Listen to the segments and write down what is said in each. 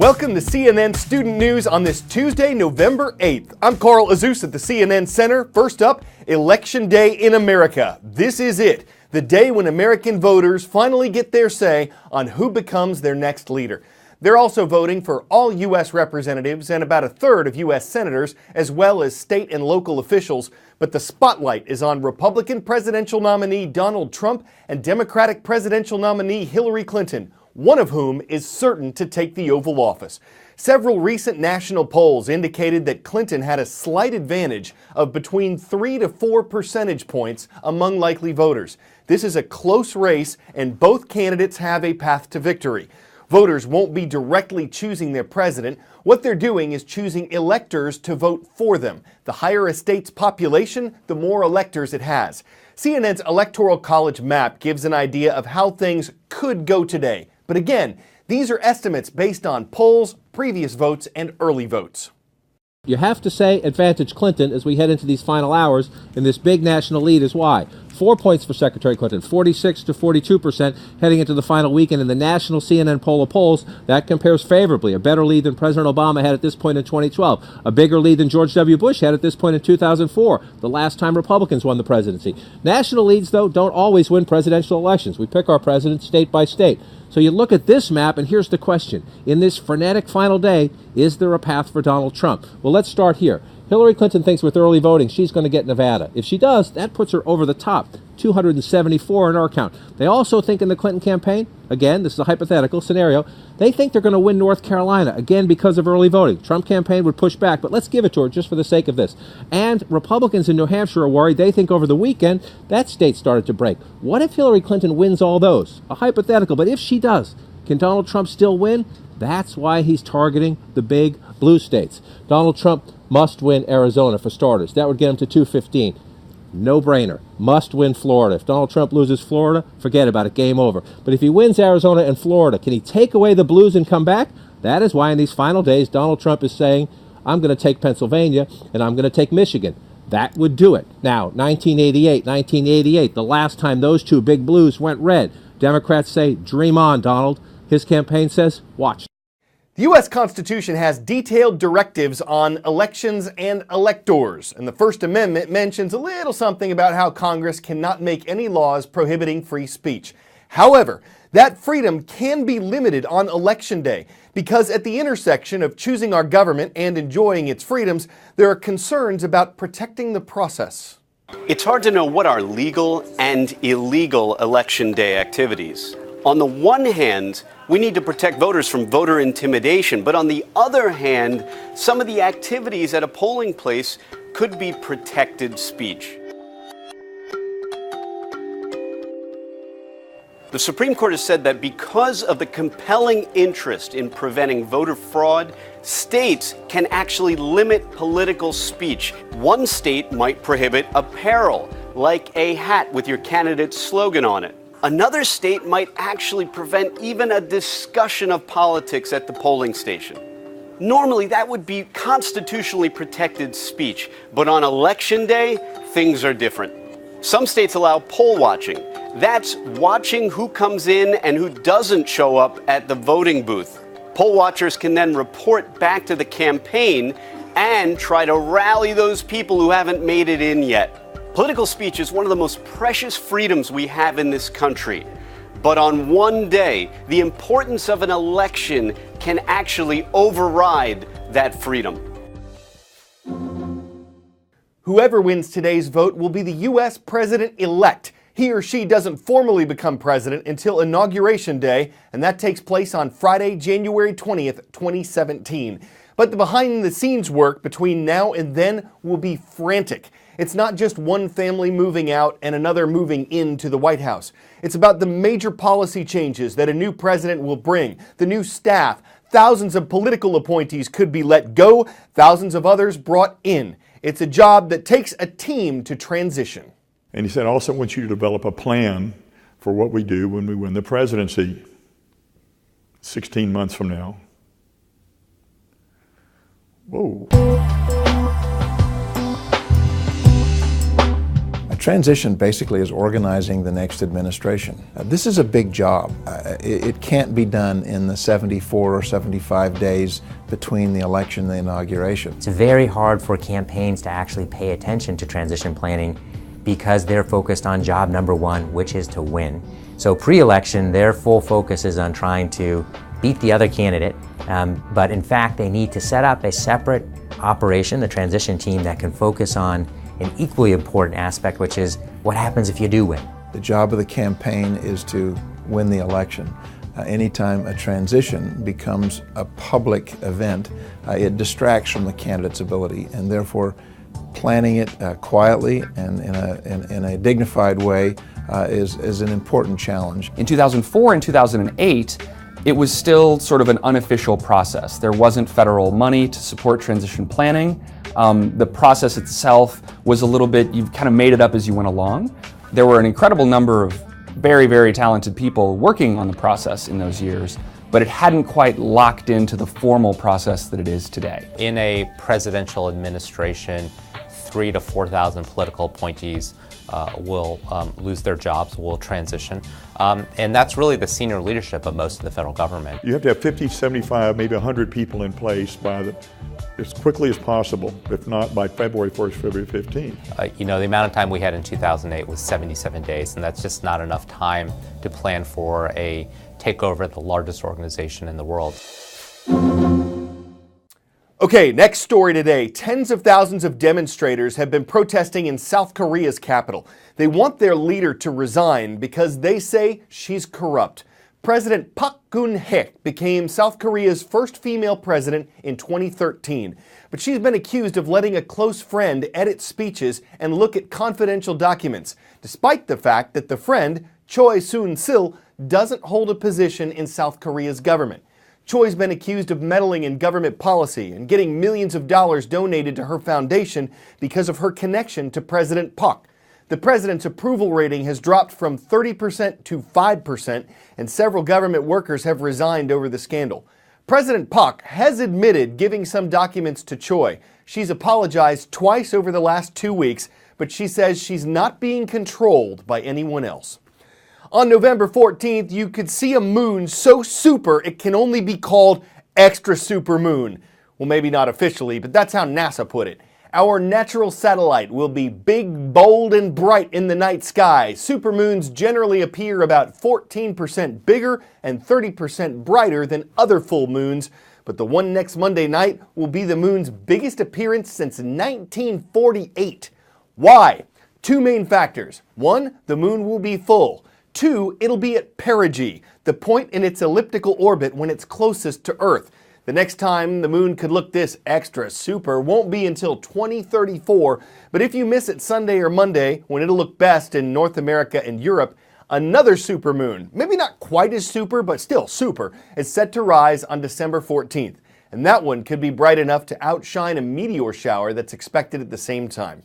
Welcome to CNN Student News on this Tuesday, November 8th. I'm Carl Azuz at the CNN Center. First up, Election Day in America. This is it, the day when American voters finally get their say on who becomes their next leader. They're also voting for all U.S. representatives and about a third of U.S. senators, as well as state and local officials. But the spotlight is on Republican presidential nominee Donald Trump and Democratic presidential nominee Hillary Clinton, one of whom is certain to take the Oval Office. Several recent national polls indicated that Clinton had a slight advantage of between 3 to 4 percentage points among likely voters. This is a close race, and both candidates have a path to victory. Voters won't be directly choosing their president. What they're doing is choosing electors to vote for them. The higher a state's population, the more electors it has. CNN's Electoral College map gives an idea of how things could go today. But again, these are estimates based on polls, previous votes, and early votes. You have to say advantage Clinton as we head into these final hours, and this big national lead is why. 4 points for Secretary Clinton, 46 to 42% heading into the final weekend. In the national CNN poll of polls, that compares favorably. A better lead than President Obama had at this point in 2012. A bigger lead than George W. Bush had at this point in 2004, the last time Republicans won the presidency. National leads, though, don't always win presidential elections. We pick our president state by state. So you look at this map, and here's the question. In this frenetic final day, is there a path for Donald Trump? Well, let's start here. Hillary Clinton thinks with early voting she's going to get Nevada. If she does, that puts her over the top, 274 in our count. They also think in the Clinton campaign, again, this is a hypothetical scenario, they think they're going to win North Carolina, again, because of early voting. Trump campaign would push back, but let's give it to her just for the sake of this. And Republicans in New Hampshire are worried. They think over the weekend that state started to break. What if Hillary Clinton wins all those? A hypothetical, but if she does, can Donald Trump still win? That's why he's targeting the big blue states. Donald Trump must win Arizona for starters. That would get him to 215. No brainer. Must win Florida. If Donald Trump loses Florida, forget about it. Game over. But if he wins Arizona and Florida, can he take away the blues and come back? That is why in these final days, Donald Trump is saying, I'm going to take Pennsylvania and I'm going to take Michigan. That would do it. Now, 1988, the last time those two big blues went red. Democrats say, dream on, Donald. His campaign says, watch. The U.S. Constitution has detailed directives on elections and electors, and the First Amendment mentions a little something about how Congress cannot make any laws prohibiting free speech. However, that freedom can be limited on Election Day because at the intersection of choosing our government and enjoying its freedoms, there are concerns about protecting the process. It's hard to know what are legal and illegal Election Day activities. On the one hand, we need to protect voters from voter intimidation, but on the other hand, some of the activities at a polling place could be protected speech. The Supreme Court has said that because of the compelling interest in preventing voter fraud, states can actually limit political speech. One state might prohibit apparel, like a hat with your candidate's slogan on it. Another state might actually prevent even a discussion of politics at the polling station. Normally, that would be constitutionally protected speech, but on Election Day, things are different. Some states allow poll watching. That's watching who comes in and who doesn't show up at the voting booth. Poll watchers can then report back to the campaign and try to rally those people who haven't made it in yet. Political speech is one of the most precious freedoms we have in this country. But on one day, the importance of an election can actually override that freedom. Whoever wins today's vote will be the U.S. president-elect. He or she doesn't formally become president until Inauguration Day, and that takes place on Friday, January 20th, 2017. But the behind-the-scenes work between now and then will be frantic. It's not just one family moving out and another moving into the White House. It's about the major policy changes that a new president will bring, the new staff. Thousands of political appointees could be let go, thousands of others brought in. It's a job that takes a team to transition. And he said, I also want you to develop a plan for what we do when we win the presidency 16 months from now. Whoa. transition basically is organizing the next administration. This is a big job. It can't be done in the 74 or 75 days between the election and the inauguration. It's very hard for campaigns to actually pay attention to transition planning because they're focused on job number one, which is to win. So pre-election, their full focus is on trying to beat the other candidate, but in fact they need to set up a separate operation, the transition team, that can focus on an equally important aspect, which is what happens if you do win. The job of the campaign is to win the election. Anytime a transition becomes a public event, it distracts from the candidate's ability, and therefore planning it quietly and in a dignified way is an important challenge. In 2004 and 2008, it was still sort of an unofficial process. There wasn't federal money to support transition planning. The process itself was a little bit, you kind of made it up as you went along. There were an incredible number of very, very talented people working on the process in those years, but it hadn't quite locked into the formal process that it is today. In a presidential administration, 3,000 to 4,000 political appointees will lose their jobs, will transition. And that's really the senior leadership of most of the federal government. You have to have 50, 75, maybe 100 people in place as quickly as possible, if not by February 1st, February 15th. The amount of time we had in 2008 was 77 days, and that's just not enough time to plan for a takeover of the largest organization in the world. Okay, next story today. Tens of thousands of demonstrators have been protesting in South Korea's capital. They want their leader to resign because they say she's corrupt. President Park Geun-hye became South Korea's first female president in 2013, but she's been accused of letting a close friend edit speeches and look at confidential documents, despite the fact that the friend, Choi Soon-sil, doesn't hold a position in South Korea's government. Choi's been accused of meddling in government policy and getting millions of dollars donated to her foundation because of her connection to President Park. The president's approval rating has dropped from 30% to 5%, and several government workers have resigned over the scandal. President Park has admitted giving some documents to Choi. She's apologized twice over the last 2 weeks, but she says she's not being controlled by anyone else. On November 14th, you could see a moon so super it can only be called extra super moon. Well, maybe not officially, but that's how NASA put it. Our natural satellite will be big, bold, and bright in the night sky. Supermoons generally appear about 14% bigger and 30% brighter than other full moons, but the one next Monday night will be the moon's biggest appearance since 1948. Why? Two main factors. One, the moon will be full. Two, it'll be at perigee, the point in its elliptical orbit when it's closest to Earth. The next time the moon could look this extra super won't be until 2034, but if you miss it Sunday or Monday, when it'll look best in North America and Europe, another supermoon, maybe not quite as super, but still super, is set to rise on December 14th. And that one could be bright enough to outshine a meteor shower that's expected at the same time.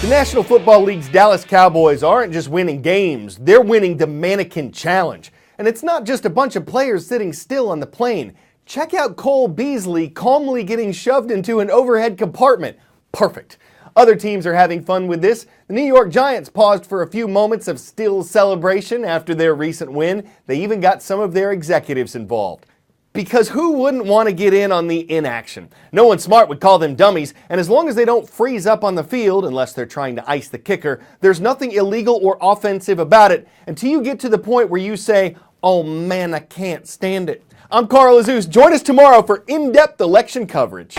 The National Football League's Dallas Cowboys aren't just winning games, they're winning the Mannequin Challenge. And it's not just a bunch of players sitting still on the plane. Check out Cole Beasley calmly getting shoved into an overhead compartment. Perfect. Other teams are having fun with this. The New York Giants paused for a few moments of still celebration after their recent win. They even got some of their executives involved. Because who wouldn't want to get in on the inaction? No one smart would call them dummies, and as long as they don't freeze up on the field, unless they're trying to ice the kicker, there's nothing illegal or offensive about it until you get to the point where you say, "Oh man, I can't stand it." I'm Carl Azuz. Join us tomorrow for in-depth election coverage.